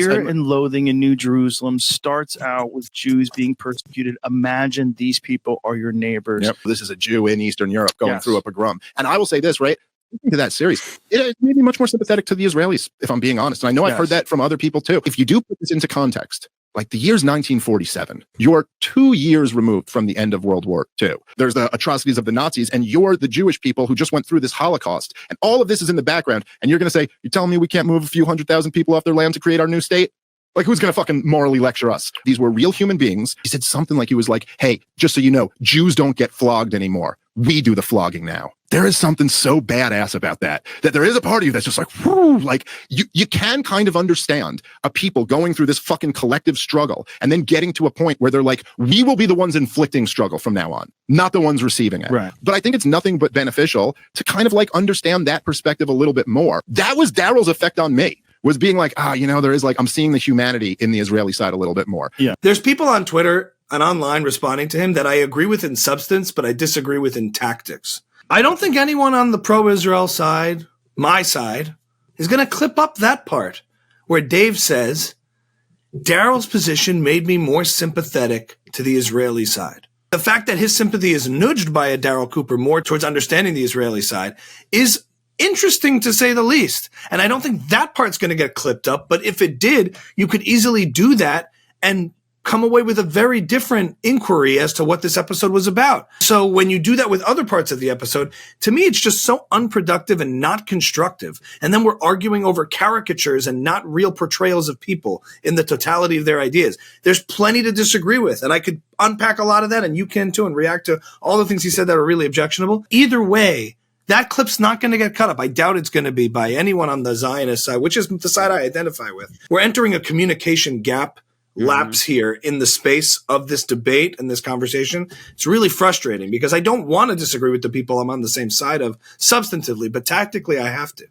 Fear and loathing in New Jerusalem starts out with Jews being persecuted. Imagine these people are your neighbors. Yep. This is a Jew in Eastern Europe going through a pogrom. And I will say this, right? To that series, it made me much more sympathetic to the Israelis, if I'm being honest. And I know I've heard that from other people too. If you do put this into context, like the year's 1947, you're 2 years removed from the end of World War II. There's the atrocities of the Nazis, and you're the Jewish people who just went through this Holocaust. And all of this is in the background. And you're going to say, you're telling me we can't move a few 100,000 people off their land to create our new state? Like, who's going to fucking morally lecture us? These were real human beings. He said something like, he was like, hey, just so you know, Jews don't get flogged anymore. We do the flogging now. There is something so badass about that there is a part of you that's just like, whoo, like you can kind of understand a people going through this fucking collective struggle and then getting to a point where they're like, we will be the ones inflicting struggle from now on, not the ones receiving it. Right. But I think it's nothing but beneficial to kind of like understand that perspective a little bit more. That was Daryl's effect on me. Was being like, there is like, I'm seeing the humanity in the Israeli side a little bit more. Yeah. There's people on Twitter and online responding to him that I agree with in substance, but I disagree with in tactics. I don't think anyone on the pro-Israel side, my side, is going to clip up that part where Dave says, Daryl's position made me more sympathetic to the Israeli side. The fact that his sympathy is nudged by a Daryl Cooper more towards understanding the Israeli side is interesting to say the least. And I don't think that part's going to get clipped up. But if it did, you could easily do that and come away with a very different inquiry as to what this episode was about. So when you do that with other parts of the episode, to me, it's just so unproductive and not constructive. And then we're arguing over caricatures and not real portrayals of people in the totality of their ideas. There's plenty to disagree with. And I could unpack a lot of that, and you can too, and react to all the things he said that are really objectionable. Either way, that clip's not going to get cut up. I doubt it's going to be by anyone on the Zionist side, which is the side I identify with. We're entering a communication gap lapse here in the space of this debate and this conversation. It's really frustrating because I don't want to disagree with the people I'm on the same side of substantively, but tactically I have to.